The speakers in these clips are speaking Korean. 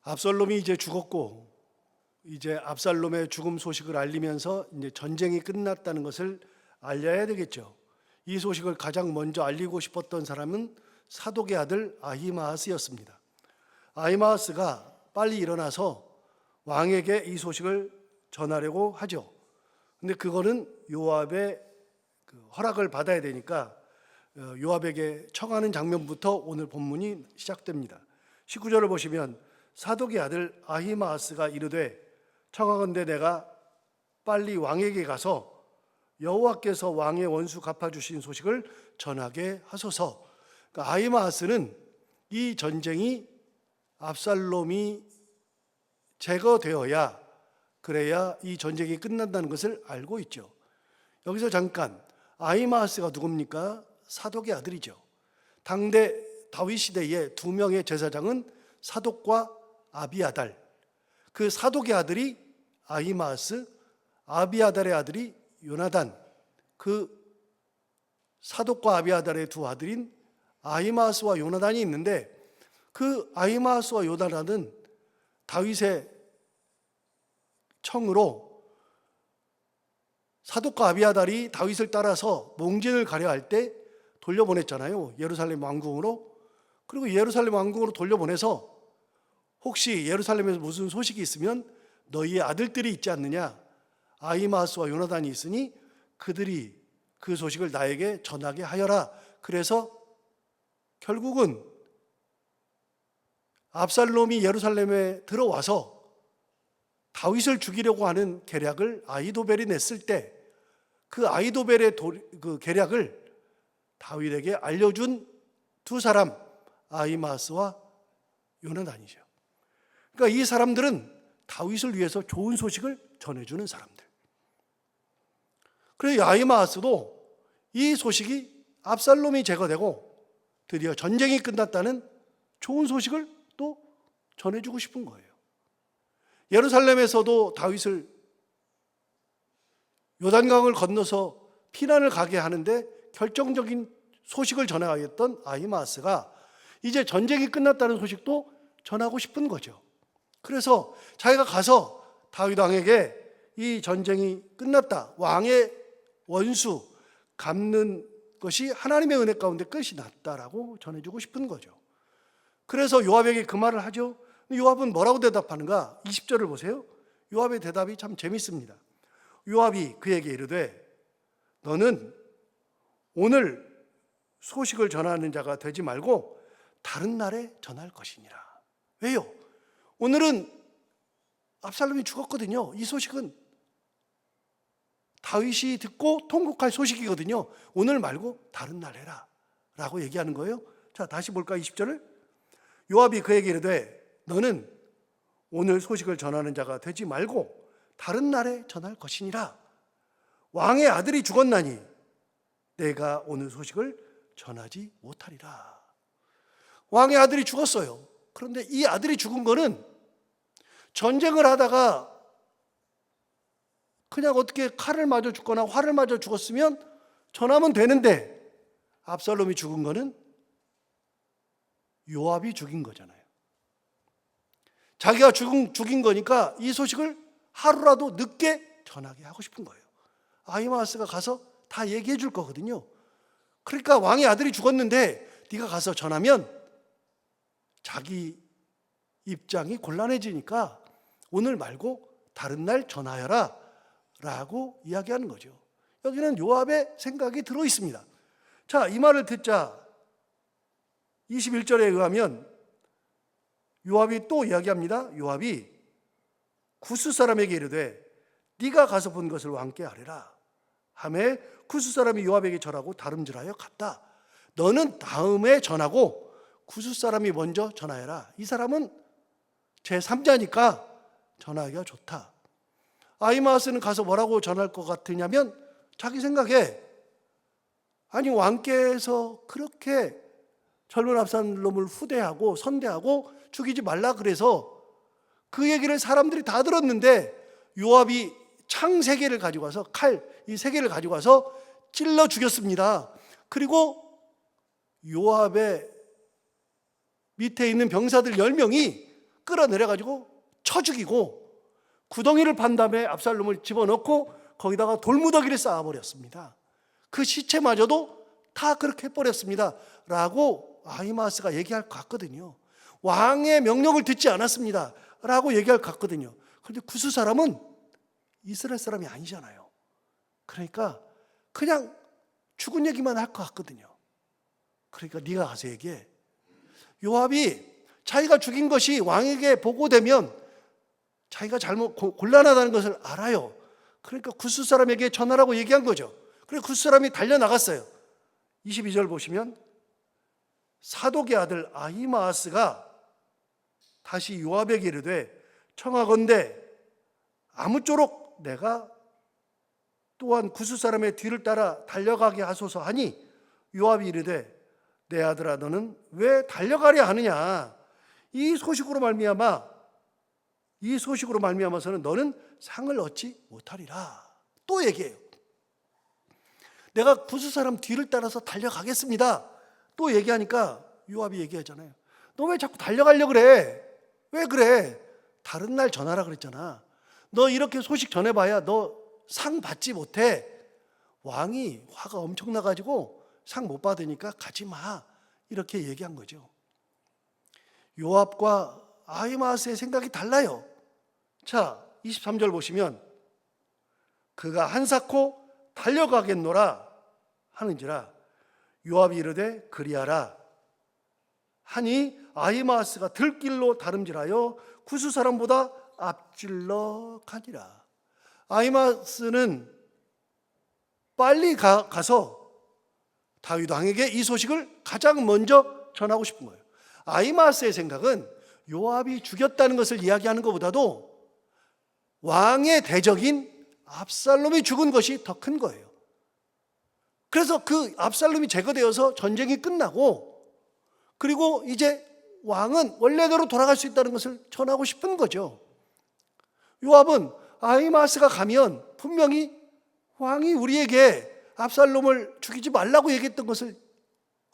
압살롬이 이제 죽었고, 이제 압살롬의 죽음 소식을 알리면서 이제 전쟁이 끝났다는 것을 알려야 되겠죠. 이 소식을 가장 먼저 알리고 싶었던 사람은 사독의 아들 아히마아스였습니다. 아히마아스가 빨리 일어나서 왕에게 이 소식을 전하려고 하죠. 근데 그거는 요압의 허락을 받아야 되니까 요압에게 청하는 장면부터 오늘 본문이 시작됩니다. 19절을 보시면 사독의 아들 아히마아스가 이르되 청하건대 내가 빨리 왕에게 가서 여호와께서 왕의 원수 갚아주신 소식을 전하게 하소서. 그러니까 아히마아스는 이 전쟁이 압살롬이 제거되어야, 그래야 이 전쟁이 끝난다는 것을 알고 있죠. 여기서 잠깐, 아히마아스가 누굽니까? 사독의 아들이죠. 당대 다윗 시대의 두 명의 제사장은 사독과 아비아달. 그 사독의 아들이 아히마아스, 아비아달의 아들이 요나단. 그 사독과 아비아달의 두 아들인 아히마아스와 요나단이 있는데, 그 아히마아스와 요나단은 다윗의 청으로 사독과 아비아달이 다윗을 따라서 몽진을 가려 할 때 돌려보냈잖아요. 예루살렘 왕궁으로. 그리고 예루살렘 왕궁으로 돌려보내서 혹시 예루살렘에서 무슨 소식이 있으면 너희의 아들들이 있지 않느냐, 아히마아스와 요나단이 있으니 그들이 그 소식을 나에게 전하게 하여라. 그래서 결국은 압살롬이 예루살렘에 들어와서 다윗을 죽이려고 하는 계략을 아히도벨이 냈을 때 그 아히도벨의 그 계략을 다윗에게 알려준 두 사람, 아히마아스와 요나단이죠. 그러니까 이 사람들은 다윗을 위해서 좋은 소식을 전해주는 사람들. 그래서 아히마아스도 이 소식이 압살롬이 제거되고 드디어 전쟁이 끝났다는 좋은 소식을 또 전해주고 싶은 거예요. 예루살렘에서도 다윗을 요단강을 건너서 피난을 가게 하는데 결정적인 소식을 전하였던 아히마아스가 이제 전쟁이 끝났다는 소식도 전하고 싶은 거죠. 그래서 자기가 가서 다윗 왕에게 이 전쟁이 끝났다, 왕의 원수 갚는 것이 하나님의 은혜 가운데 끝이 났다라고 전해주고 싶은 거죠. 그래서 요압에게 그 말을 하죠. 요압은 뭐라고 대답하는가? 20절을 보세요. 요압의 대답이 참 재밌습니다. 요압이 그에게 이르되 너는 오늘 소식을 전하는 자가 되지 말고 다른 날에 전할 것이니라. 왜요? 오늘은 압살롬이 죽었거든요. 이 소식은 다윗이 듣고 통곡할 소식이거든요. 오늘 말고 다른 날 해라 라고 얘기하는 거예요. 자, 다시 볼까? 20절을. 요압이 그에게 이르되 너는 오늘 소식을 전하는 자가 되지 말고 다른 날에 전할 것이니라. 왕의 아들이 죽었나니 내가 오늘 소식을 전하지 못하리라. 왕의 아들이 죽었어요. 그런데 이 아들이 죽은 거는 전쟁을 하다가 그냥 어떻게 칼을 맞아 죽거나 활을 맞아 죽었으면 전하면 되는데, 압살롬이 죽은 거는 요압이 죽인 거잖아요. 자기가 죽인 거니까 이 소식을 하루라도 늦게 전하게 하고 싶은 거예요. 아히마아스가 가서 다 얘기해 줄 거거든요. 그러니까 왕의 아들이 죽었는데 네가 가서 전하면 자기 입장이 곤란해지니까 오늘 말고 다른 날 전하여라 라고 이야기하는 거죠. 여기는 요압의 생각이 들어 있습니다. 자, 이 말을 듣자 21절에 의하면 요압이 또 이야기합니다. 요압이 구스 사람에게 이르되 네가 가서 본 것을 왕께 아뢰라 하매 구스 사람이 요압에게 절하고 다름질하여 갔다. 너는 다음에 전하고 구스 사람이 먼저 전하여라. 이 사람은 제3자니까 전하기가 좋다. 아히마아스는 가서 뭐라고 전할 것 같으냐면 자기 생각에 아니 왕께서 그렇게 젊은 압살롬을 후대하고 선대하고 죽이지 말라 그래서 그 얘기를 사람들이 다 들었는데 요압이 창 3개를 가지고 와서 칼 이 3개를 가지고 와서 찔러 죽였습니다. 그리고 요압의 밑에 있는 병사들 10명이 끌어내려가지고 쳐 죽이고 구덩이를 판 다음에 압살롬을 집어넣고 거기다가 돌무더기를 쌓아버렸습니다. 그 시체마저도 다 그렇게 해버렸습니다 라고 아히마아스가 얘기할 것 같거든요. 왕의 명령을 듣지 않았습니다 라고 얘기할 것 같거든요. 그런데 구스 사람은 이스라엘 사람이 아니잖아요. 그러니까 그냥 죽은 얘기만 할 것 같거든요. 그러니까 네가 가서 얘기해. 요압이 자기가 죽인 것이 왕에게 보고되면 자기가 잘못 곤란하다는 것을 알아요. 그러니까 구스 사람에게 전하라고 얘기한 거죠. 그래서 구스 사람이 달려나갔어요. 22절 보시면 사독의 아들 아히마아스가 다시 요압에게 이르되 청하건대 아무쪼록 내가 또한 구스 사람의 뒤를 따라 달려가게 하소서 하니 요압이 이르되 내 아들아 너는 왜 달려가려 하느냐. 이 소식으로 말미암아서는 너는 상을 얻지 못하리라. 또 얘기해요. 내가 구스 사람 뒤를 따라서 달려가겠습니다. 또 얘기하니까 요압이 얘기하잖아요. 너 왜 자꾸 달려가려고 그래? 왜 그래? 다른 날 전하라 그랬잖아. 너 이렇게 소식 전해봐야 너 상 받지 못해. 왕이 화가 엄청 나가지고 상 못 받으니까 가지 마. 이렇게 얘기한 거죠. 요압과 아히마아스의 생각이 달라요. 자, 23절 보시면 그가 한사코 달려가겠노라 하는지라 요압이 이르되 그리하라 하니 아히마아스가 들길로 다름질하여 구스 사람보다 앞질러 가니라. 아히마아스는 빨리 가서 다윗 왕에게 이 소식을 가장 먼저 전하고 싶은 거예요. 아히마아스의 생각은 요압이 죽였다는 것을 이야기하는 것보다도 왕의 대적인 압살롬이 죽은 것이 더 큰 거예요. 그래서 그 압살롬이 제거되어서 전쟁이 끝나고 그리고 이제 왕은 원래대로 돌아갈 수 있다는 것을 전하고 싶은 거죠. 요압은 아히마아스가 가면 분명히 왕이 우리에게 압살롬을 죽이지 말라고 얘기했던 것을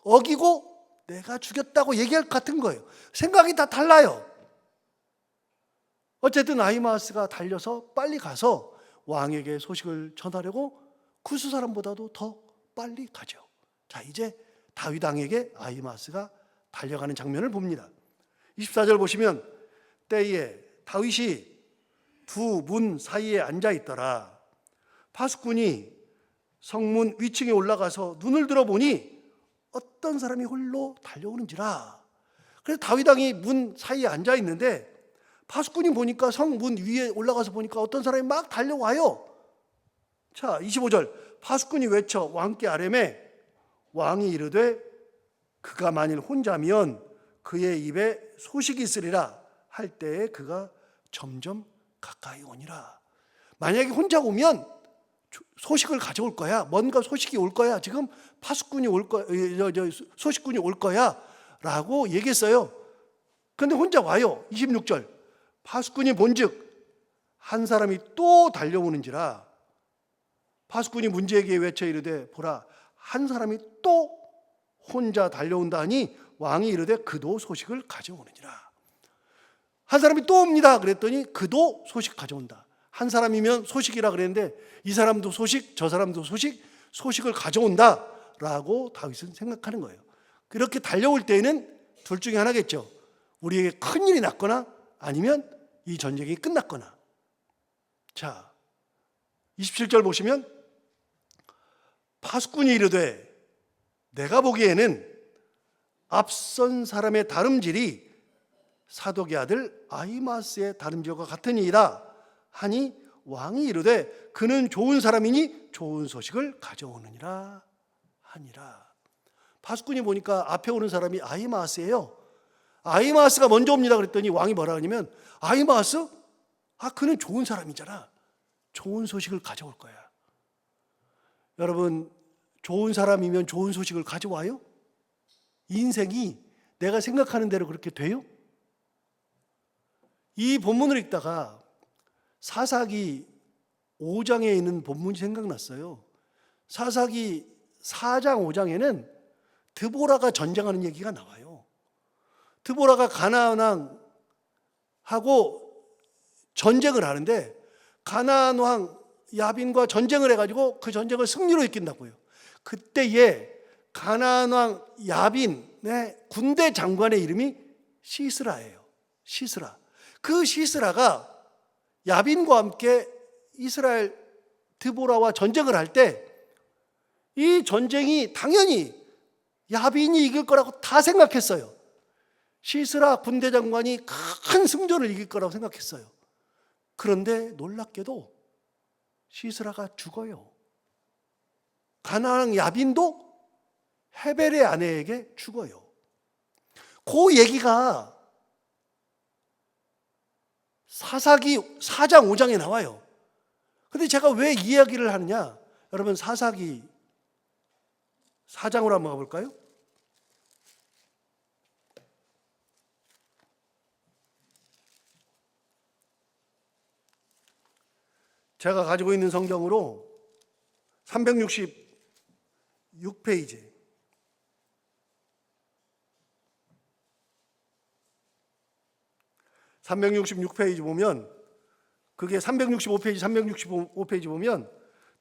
어기고 내가 죽였다고 얘기할 것 같은 거예요. 생각이 다 달라요. 어쨌든 아히마아스가 달려서 빨리 가서 왕에게 소식을 전하려고 구스 사람보다도 더 빨리 가죠. 자, 이제 다윗 왕에게 아히마아스가 달려가는 장면을 봅니다. 24절 보시면 때에 다윗이 두 문 사이에 앉아 있더라. 파수꾼이 성문 위층에 올라가서 눈을 들어보니 어떤 사람이 홀로 달려오는지라. 그래서 다윗 왕이 문 사이에 앉아 있는데 파수꾼이 보니까 성문 위에 올라가서 보니까 어떤 사람이 막 달려와요. 자, 25절 파수꾼이 외쳐 왕께 아뢰매 왕이 이르되 그가 만일 혼자면 그의 입에 소식이 있으리라 할 때에 그가 점점 가까이 오니라. 만약에 혼자 오면 소식을 가져올 거야. 뭔가 소식이 올 거야. 지금 파수꾼이 올 거야. 소식꾼이 올 거야. 라고 얘기했어요. 그런데 혼자 와요. 26절 파수꾼이 본즉 한 사람이 또 달려오는지라. 파수꾼이 문지에게 외쳐 이르되 보라 한 사람이 또 혼자 달려온다 하니 왕이 이르되 그도 소식을 가져오느니라. 한 사람이 또 옵니다. 그랬더니 그도 소식 가져온다. 한 사람이면 소식이라 그랬는데 이 사람도 소식, 저 사람도 소식을 가져온다 라고 다윗은 생각하는 거예요. 그렇게 달려올 때에는 둘 중에 하나겠죠. 우리에게 큰일이 났거나 아니면 이 전쟁이 끝났거나. 자, 27절 보시면 파수꾼이 이르되 내가 보기에는 앞선 사람의 다름질이 사독의 아들 아히마아스의 다름질과 같으니이다 하니 왕이 이르되 그는 좋은 사람이니 좋은 소식을 가져오느니라 하니라. 파수꾼이 보니까 앞에 오는 사람이 아히마아스예요. 아히마아스가 먼저 옵니다 그랬더니 왕이 뭐라 하냐면 아히마아스? 그는 좋은 사람이잖아. 좋은 소식을 가져올 거야. 여러분, 좋은 사람이면 좋은 소식을 가져와요? 인생이 내가 생각하는 대로 그렇게 돼요? 이 본문을 읽다가 사사기 5장에 있는 본문이 생각났어요. 사사기 4장 5장에는 드보라가 전쟁하는 얘기가 나와요. 드보라가 가나안 왕 전쟁을 하는데 가나안 왕 야빈과 전쟁을 해가지고 그 전쟁을 승리로 이긴다고요. 그때에 가나안 왕 야빈의 군대 장관의 이름이 시스라예요. 시스라. 그 시스라가 야빈과 함께 이스라엘 드보라와 전쟁을 할 때 이 전쟁이 당연히 야빈이 이길 거라고 다 생각했어요. 시스라 군대 장관이 큰 승전을 이길 거라고 생각했어요. 그런데 놀랍게도 시스라가 죽어요. 가나안 야빈도 헤벨의 아내에게 죽어요. 그 얘기가 사사기 4장 5장에 나와요. 근데 제가 왜 이 이야기를 하느냐? 여러분 사사기 4장으로 한번 가볼까요? 제가 가지고 있는 성경으로 366페이지. 보면 그게 365페이지, 365페이지 보면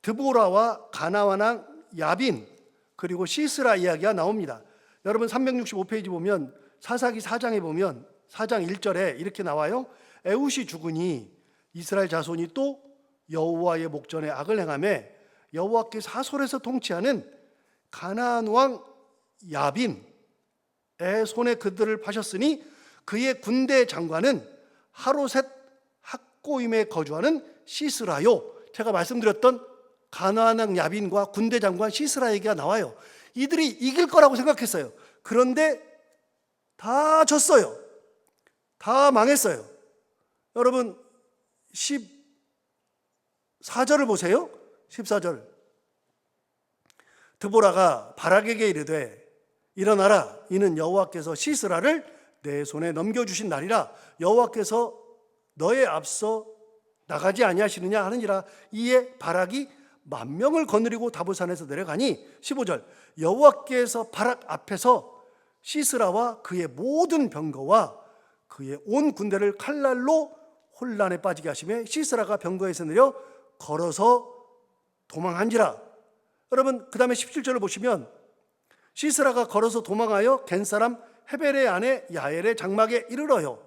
드보라와 가나안 왕 야빈 그리고 시스라 이야기가 나옵니다. 여러분 365페이지 보면 사사기 4장에 보면 4장 1절에 이렇게 나와요. 에훗이 죽으니 이스라엘 자손이 또 여호와의 목전에 악을 행하며 여호와께서 하솔에서 통치하는 가나안 왕 야빈의 손에 그들을 파셨으니 그의 군대 장관은 하로셋 학고임에 거주하는 시스라요. 제가 말씀드렸던 가나안 왕 야빈과 군대 장관 시스라 얘기가 나와요. 이들이 이길 거라고 생각했어요. 그런데 다 졌어요. 다 망했어요. 여러분 14절을 보세요. 14절. 드보라가 바락에게 이르되 일어나라, 이는 여호와께서 시스라를 내 손에 넘겨주신 날이라. 여호와께서 너의 앞서 나가지 아니하시느냐 하느니라. 이에 바락이 10,000명을 거느리고 다보산에서 내려가니 15절. 여호와께서 바락 앞에서 시스라와 그의 모든 병거와 그의 온 군대를 칼날로 혼란에 빠지게 하시며 시스라가 병거에서 내려 걸어서 도망한지라. 여러분 그 다음에 17절을 보시면 시스라가 걸어서 도망하여 겐사람 헤벨의 아내 야엘의 장막에 이르러요.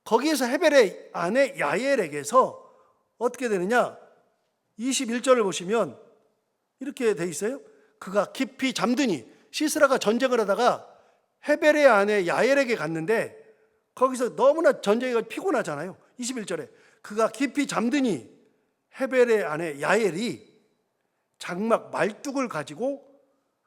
거기에서 헤벨의 아내 야엘에게서 어떻게 되느냐? 21절을 보시면 이렇게 돼 있어요. 그가 깊이 잠드니, 시스라가 전쟁을 하다가 헤벨의 아내 야엘에게 갔는데 거기서 너무나 전쟁이 피곤하잖아요. 21절에 그가 깊이 잠드니 헤벨의 아내 야엘이 장막 말뚝을 가지고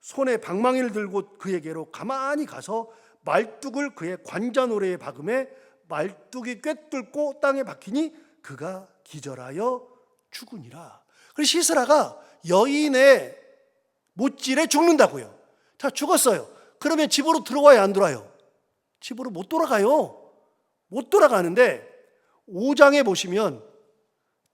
손에 방망이를 들고 그에게로 가만히 가서 말뚝을 그의 관자노래에 박음에 말뚝이 꿰뚫고 땅에 박히니 그가 기절하여 죽으니라. 그래서 시스라가 여인의 못질에 죽는다고요. 자, 죽었어요. 그러면 집으로 들어와야 안 들어와요? 집으로 못 돌아가요. 못 돌아가는데 5장에 보시면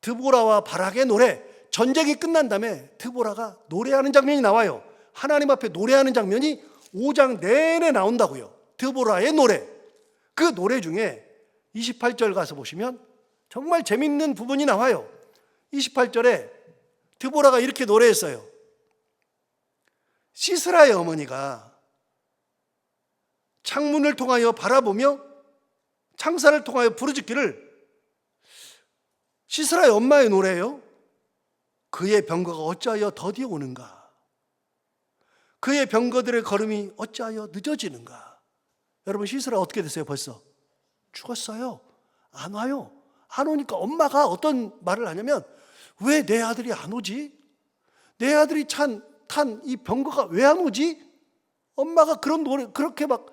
드보라와 바락의 노래, 전쟁이 끝난 다음에 드보라가 노래하는 장면이 나와요. 하나님 앞에 노래하는 장면이 5장 내내 나온다고요. 드보라의 노래. 그 노래 중에 28절 가서 보시면 정말 재밌는 부분이 나와요. 28절에 드보라가 이렇게 노래했어요. 시스라의 어머니가 창문을 통하여 바라보며 창살을 통하여 부르짖기를, 시스라의 엄마의 노래예요. 그의 병거가 어찌하여 더디어 오는가? 그의 병거들의 걸음이 어찌하여 늦어지는가? 여러분 시스라 어떻게 됐어요? 벌써 죽었어요. 안 와요. 안 오니까 엄마가 어떤 말을 하냐면, 왜 내 아들이 안 오지? 내 아들이 탄 이 병거가 왜 안 오지? 엄마가 그런 노래 그렇게 막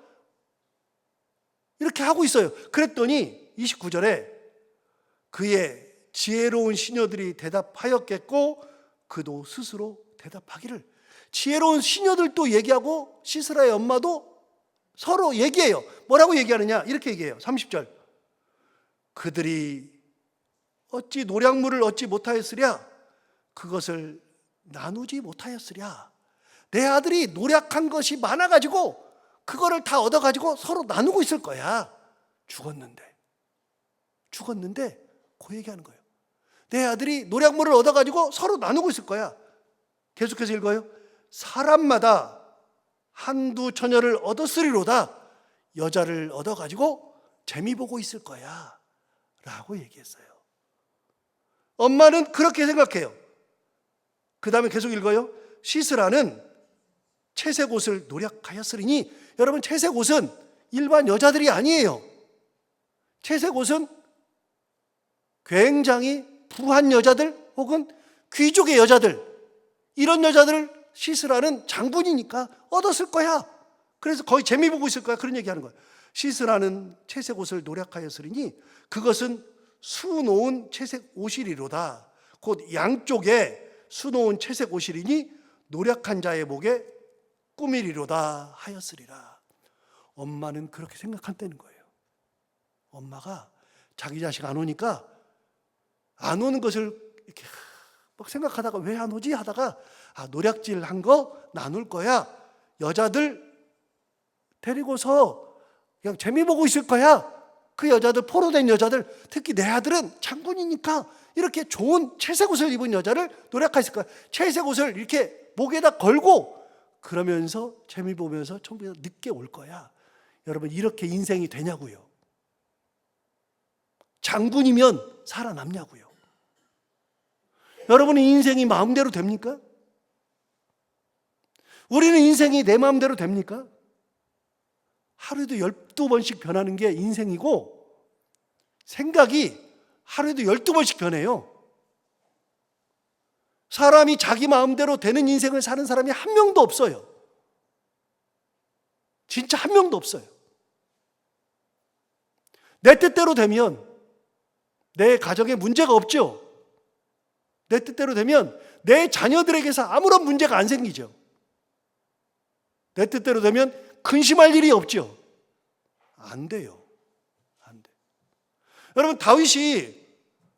이렇게 하고 있어요. 그랬더니 29절에 그의 지혜로운 시녀들이 대답하였겠고 그도 스스로 대답하기를. 지혜로운 시녀들도 얘기하고 시스라의 엄마도 서로 얘기해요. 뭐라고 얘기하느냐? 이렇게 얘기해요. 30절. 그들이 어찌 노략물을 얻지 못하였으랴? 그것을 나누지 못하였으랴? 내 아들이 노력한 것이 많아가지고 그거를 다 얻어가지고 서로 나누고 있을 거야. 죽었는데. 죽었는데 그 얘기하는 거예요. 내 아들이 노략물을 얻어가지고 서로 나누고 있을 거야. 계속해서 읽어요. 사람마다 한두 처녀를 얻었으리로다. 여자를 얻어가지고 재미 보고 있을 거야 라고 얘기했어요. 엄마는 그렇게 생각해요. 그 다음에 계속 읽어요. 시스라는 채색 옷을 노력하였으리니, 여러분 채색 옷은 일반 여자들이 아니에요. 채색 옷은 굉장히 부한 여자들 혹은 귀족의 여자들, 이런 여자들을 시스라는 장군이니까 얻었을 거야. 그래서 거의 재미 보고 있을 거야. 그런 얘기하는 거예요. 시스라는 채색 옷을 노력하였으리니 그것은 수놓은 채색 옷이리로다. 곧 양쪽에 수놓은 채색 옷이리니 노력한 자의 목에 꾸미리로다 하였으리라. 엄마는 그렇게 생각한다는 거예요. 엄마가 자기 자식 안 오니까 안 오는 것을 이렇게 막 생각하다가 왜 안 오지 하다가 노략질 한 거 나눌 거야. 여자들 데리고서 그냥 재미 보고 있을 거야. 그 여자들, 포로된 여자들, 특히 내 아들은 장군이니까 이렇게 좋은 채색 옷을 입은 여자를 노력했을 거야. 채색 옷을 이렇게 목에다 걸고 그러면서 재미 보면서 전부 늦게 올 거야. 여러분, 이렇게 인생이 되냐고요? 장군이면 살아남냐고요? 여러분의 인생이 마음대로 됩니까? 우리는 인생이 내 마음대로 됩니까? 하루에도 12번씩 변하는 게 인생이고, 생각이 하루에도 12번씩 변해요. 사람이 자기 마음대로 되는 인생을 사는 사람이 한 명도 없어요. 진짜 한 명도 없어요. 내 뜻대로 되면 내 가정에 문제가 없죠. 내 뜻대로 되면 내 자녀들에게서 아무런 문제가 안 생기죠. 내 뜻대로 되면 근심할 일이 없죠. 안 돼요. 안 돼. 여러분, 다윗이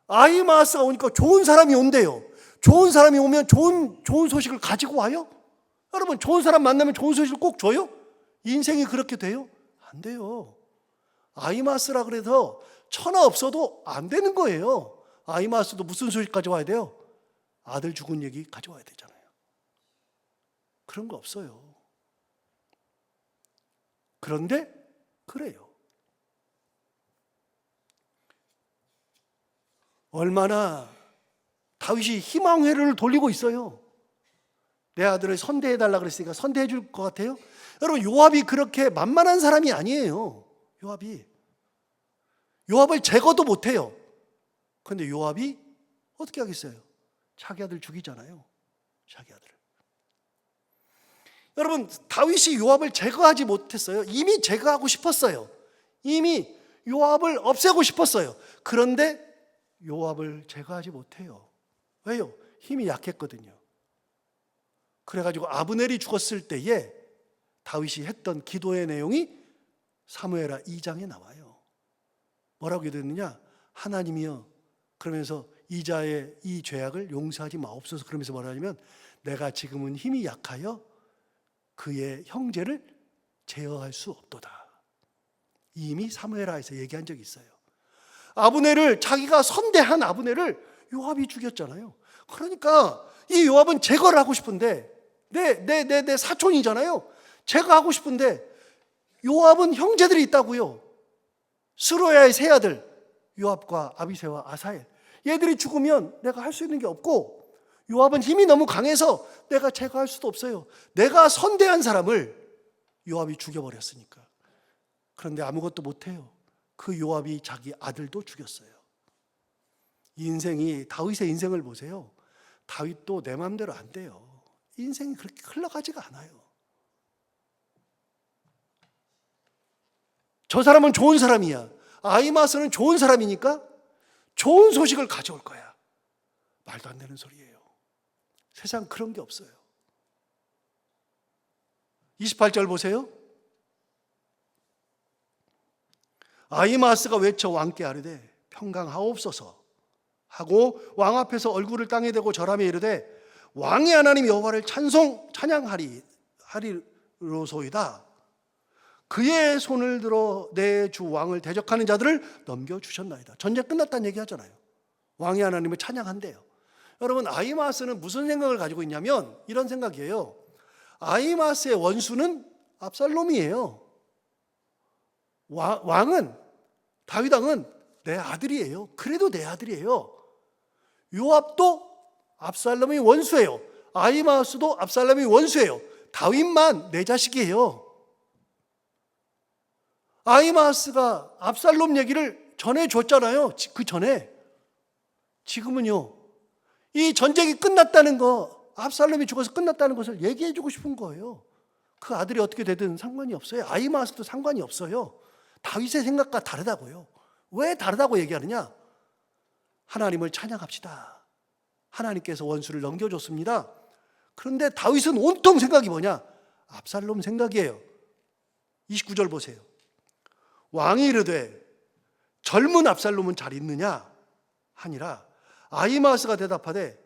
아히마아스가 오니까 좋은 사람이 온대요. 좋은 사람이 오면 좋은 소식을 가지고 와요? 여러분, 좋은 사람 만나면 좋은 소식을 꼭 줘요? 인생이 그렇게 돼요? 안 돼요. 아히마아스라 그래서 천하 없어도 안 되는 거예요. 아히마아스도 무슨 소식 가져와야 돼요? 아들 죽은 얘기 가져와야 되잖아요. 그런 거 없어요. 그런데 그래요. 얼마나 다윗이 희망회를 돌리고 있어요. 내 아들을 선대해달라 그랬으니까 선대해 줄 것 같아요? 여러분, 요압이 그렇게 만만한 사람이 아니에요. 요압을 제거도 못해요. 그런데 요압이 어떻게 하겠어요? 자기 아들 죽이잖아요. 자기 아들을. 여러분, 다윗이 요압을 제거하지 못했어요. 이미 제거하고 싶었어요. 이미 요압을 없애고 싶었어요. 그런데 요압을 제거하지 못해요. 왜요? 힘이 약했거든요. 그래가지고 아브넬이 죽었을 때에 다윗이 했던 기도의 내용이 사무엘하 2장에 나와요. 뭐라고 기도했느냐? 하나님이여, 그러면서 이자의 이 죄악을 용서하지 마옵소서. 그러면서 뭐라 하냐면, 내가 지금은 힘이 약하여 그의 형제를 제어할 수 없도다. 이미 사무엘하에서 얘기한 적이 있어요. 아브넬을, 자기가 선대한 아브넬을 요압이 죽였잖아요. 그러니까 이 요압은 제거를 하고 싶은데, 내 사촌이잖아요. 제거하고 싶은데 요압은 형제들이 있다고요. 스루야의 세 아들 요압과 아비새와 아사엘, 얘들이 죽으면 내가 할 수 있는 게 없고, 요압은 힘이 너무 강해서 내가 제거할 수도 없어요. 내가 선대한 사람을 요압이 죽여버렸으니까. 그런데 아무것도 못해요. 그 요압이 자기 아들도 죽였어요. 인생이, 다윗의 인생을 보세요. 다윗도 내 마음대로 안 돼요. 인생이 그렇게 흘러가지가 않아요. 저 사람은 좋은 사람이야. 아히마아스는 좋은 사람이니까 좋은 소식을 가져올 거야. 말도 안 되는 소리예요. 세상 그런 게 없어요. 28절 보세요. 아히마아스가 외쳐 왕께 아뢰되 평강하옵소서 하고 왕 앞에서 얼굴을 땅에 대고 절하며 이르되 왕의 하나님 여호와를 찬양하리로소이다. 그의 손을 들어 내 주 왕을 대적하는 자들을 넘겨주셨나이다. 전쟁 끝났다는 얘기 하잖아요. 왕이 하나님을 찬양한대요. 여러분, 아히마아스는 무슨 생각을 가지고 있냐면 이런 생각이에요. 아히마아스의 원수는 압살롬이에요. 왕은, 다윗 왕은 내 아들이에요. 그래도 내 아들이에요. 요압도 압살롬이 원수예요. 아히마아스도 압살롬이 원수예요. 다윗만 내 자식이에요. 아히마아스가 압살롬 얘기를 전해줬잖아요. 그 전에. 지금은요, 이 전쟁이 끝났다는 거, 압살롬이 죽어서 끝났다는 것을 얘기해주고 싶은 거예요. 그 아들이 어떻게 되든 상관이 없어요. 아히마아스도 상관이 없어요. 다윗의 생각과 다르다고요. 왜 다르다고 얘기하느냐? 하나님을 찬양합시다. 하나님께서 원수를 넘겨줬습니다. 그런데 다윗은 온통 생각이 뭐냐? 압살롬 생각이에요. 29절 보세요. 왕이 이르되 젊은 압살롬은 잘 있느냐 하니라. 아히마아스가 대답하되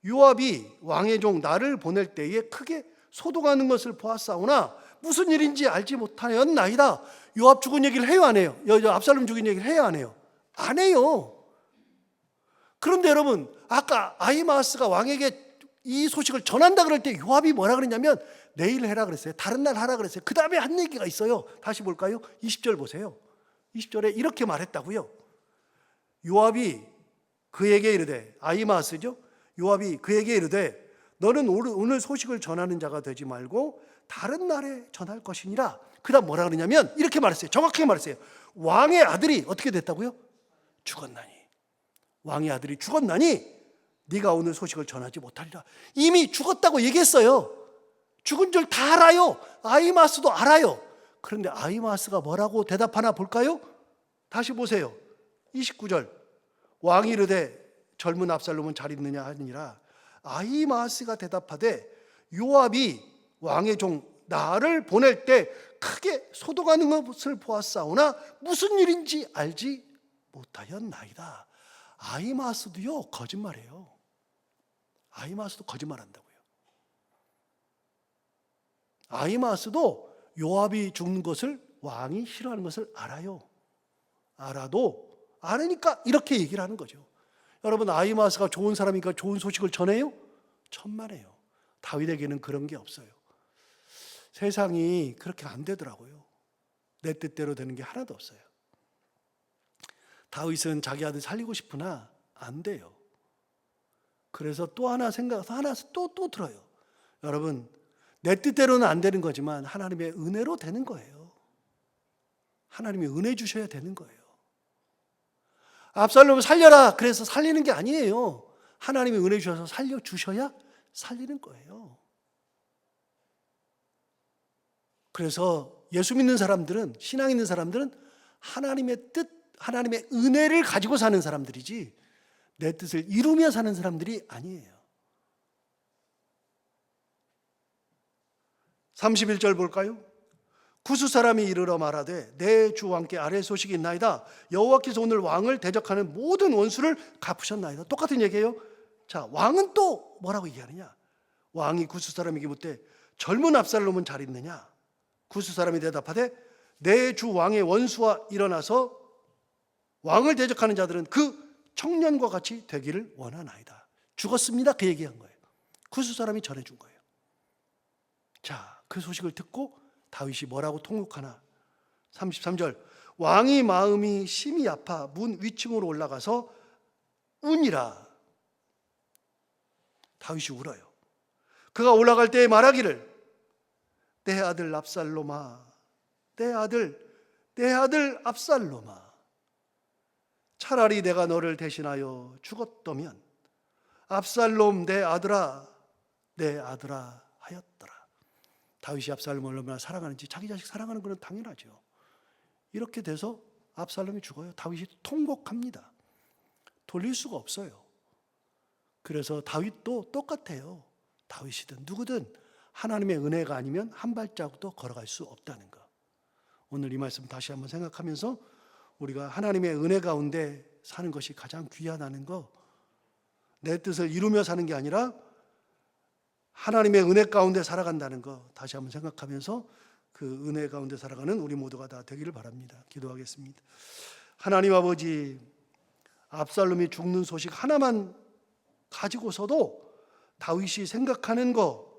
요압이 왕의 종 나를 보낼 때에 크게 소동하는 것을 보았사오나 무슨 일인지 알지 못하였나이다. 요압 죽은 얘기를 해요, 안 해요? 압살롬 죽인 얘기를 해요, 안 해요? 안 해요. 그런데 여러분, 아까 아히마아스가 왕에게 이 소식을 전한다 그럴 때 요압이 뭐라 그랬냐면 내일 해라 그랬어요. 다른 날 하라 그랬어요. 그 다음에 한 얘기가 있어요. 다시 볼까요? 20절 보세요. 20절에 이렇게 말했다고요. 요압이 그에게 이르되, 아히마아스죠? 요압이 그에게 이르되 너는 오늘 소식을 전하는 자가 되지 말고 다른 날에 전할 것이니라. 그 다음 뭐라 그러냐면 이렇게 말했어요. 정확하게 말했어요. 왕의 아들이 어떻게 됐다고요? 죽었나니. 왕의 아들이 죽었나니 네가 오늘 소식을 전하지 못하리라. 이미 죽었다고 얘기했어요. 죽은 줄 다 알아요. 아히마아스도 알아요. 그런데 아히마아스가 뭐라고 대답하나 볼까요? 다시 보세요. 29절. 왕이 이르되 젊은 압살롬은 잘 있느냐 하니라. 아히마아스가 대답하되 요압이 왕의 종 나를 보낼 때 크게 소동하는 것을 보았사오나 무슨 일인지 알지 못하였나이다. 아히마아스도요 거짓말해요. 아히마아스도 거짓말한다고요. 아히마아스도 요압이 죽는 것을 왕이 싫어하는 것을 알아요. 알아도 아니까 이렇게 얘기를 하는 거죠. 여러분, 아히마아스가 좋은 사람이니까 좋은 소식을 전해요? 천만에요. 다윗에게는 그런 게 없어요. 세상이 그렇게 안 되더라고요. 내 뜻대로 되는 게 하나도 없어요. 다윗은 자기 아들 살리고 싶으나 안 돼요. 그래서 또 하나 생각해서 하나 또 들어요. 여러분, 내 뜻대로는 안 되는 거지만 하나님의 은혜로 되는 거예요. 하나님이 은혜 주셔야 되는 거예요. 압살롬을 살려라 그래서 살리는 게 아니에요. 하나님이 은혜 주셔서 살려주셔야 살리는 거예요. 그래서 예수 믿는 사람들은, 신앙 있는 사람들은 하나님의 뜻, 하나님의 은혜를 가지고 사는 사람들이지 내 뜻을 이루며 사는 사람들이 아니에요. 31절 볼까요? 구스 사람이 이르러 말하되 내 주 왕께 아뢰 소식이 있나이다. 여호와께서 오늘 왕을 대적하는 모든 원수를 갚으셨나이다. 똑같은 얘기예요. 자, 왕은 또 뭐라고 얘기하느냐? 왕이 구스 사람에게 묻되 젊은 압살롬은 잘 있느냐? 구스 사람이 대답하되 내 주 왕의 원수와 일어나서 왕을 대적하는 자들은 그 청년과 같이 되기를 원하나이다. 죽었습니다. 그 얘기한 거예요. 구스 사람이 전해준 거예요. 자, 그 소식을 듣고 다윗이 뭐라고 통곡하나? 33절. 왕이 마음이 심히 아파 문 위층으로 올라가서 우니라. 다윗이 울어요. 그가 올라갈 때에 말하기를 내 아들 압살롬아, 내 아들 압살롬아, 차라리 내가 너를 대신하여 죽었더면 압살롬 내 아들아 하였더라. 다윗이 압살롬을 얼마나 사랑하는지, 자기 자식 사랑하는 것은 당연하죠. 이렇게 돼서 압살롬이 죽어요. 다윗이 통곡합니다. 돌릴 수가 없어요. 그래서 다윗도 똑같아요. 다윗이든 누구든 하나님의 은혜가 아니면 한 발자국도 걸어갈 수 없다는 것. 오늘 이 말씀 다시 한번 생각하면서 우리가 하나님의 은혜 가운데 사는 것이 가장 귀하다는 거, 내 뜻을 이루며 사는 게 아니라 하나님의 은혜 가운데 살아간다는 거 다시 한번 생각하면서 그 은혜 가운데 살아가는 우리 모두가 다 되기를 바랍니다. 기도하겠습니다. 하나님 아버지, 압살롬이 죽는 소식 하나만 가지고서도 다윗이 생각하는 거,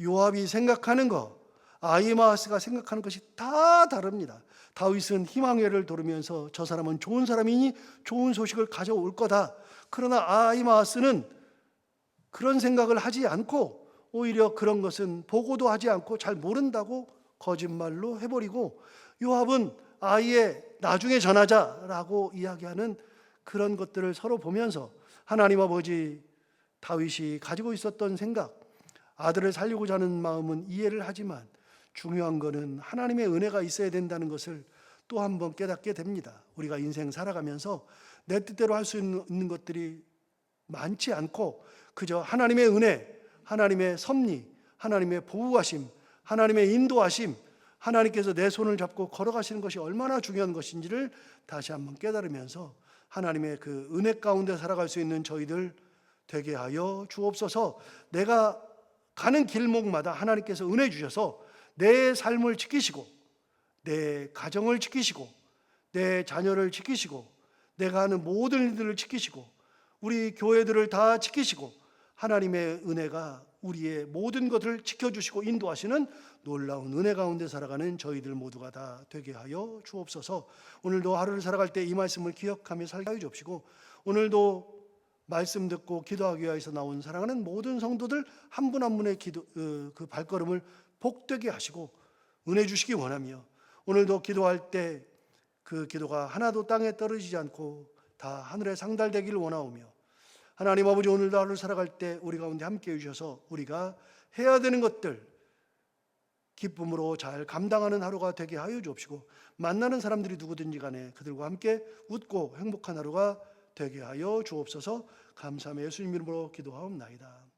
요압이 생각하는 거, 아히마아스가 생각하는 것이 다 다릅니다. 다윗은 희망회를 들으면서 저 사람은 좋은 사람이니 좋은 소식을 가져올 거다. 그러나 아히마아스는 그런 생각을 하지 않고 오히려 그런 것은 보고도 하지 않고 잘 모른다고 거짓말로 해버리고, 요압은 아예 나중에 전하자라고 이야기하는 그런 것들을 서로 보면서 하나님 아버지, 다윗이 가지고 있었던 생각, 아들을 살리고자 하는 마음은 이해를 하지만 중요한 것은 하나님의 은혜가 있어야 된다는 것을 또 한 번 깨닫게 됩니다. 우리가 인생 살아가면서 내 뜻대로 할 수 있는 것들이 많지 않고 그저 하나님의 은혜, 하나님의 섭리, 하나님의 보호하심, 하나님의 인도하심, 하나님께서 내 손을 잡고 걸어가시는 것이 얼마나 중요한 것인지를 다시 한번 깨달으면서 하나님의 그 은혜 가운데 살아갈 수 있는 저희들 되게 하여 주옵소서. 내가 가는 길목마다 하나님께서 은혜 주셔서 내 삶을 지키시고 내 가정을 지키시고 내 자녀를 지키시고 내가 하는 모든 일들을 지키시고 우리 교회들을 다 지키시고 하나님의 은혜가 우리의 모든 것을 지켜주시고 인도하시는 놀라운 은혜 가운데 살아가는 저희들 모두가 다 되게 하여 주옵소서. 오늘도 하루를 살아갈 때 이 말씀을 기억하며 살게 하여 주옵시고, 오늘도 말씀 듣고 기도하기 위해서 나온 사랑하는 모든 성도들 한 분 한 분의 그 발걸음을 복되게 하시고 은혜 주시기 원하며, 오늘도 기도할 때 그 기도가 하나도 땅에 떨어지지 않고 다 하늘에 상달되기를 원하오며, 하나님 아버지, 오늘도 하루를 살아갈 때 우리 가운데 함께해 주셔서 우리가 해야 되는 것들 기쁨으로 잘 감당하는 하루가 되게 하여 주옵시고, 만나는 사람들이 누구든지 간에 그들과 함께 웃고 행복한 하루가 되게 하여 주옵소서. 감사하며 예수님 이름으로 기도하옵나이다.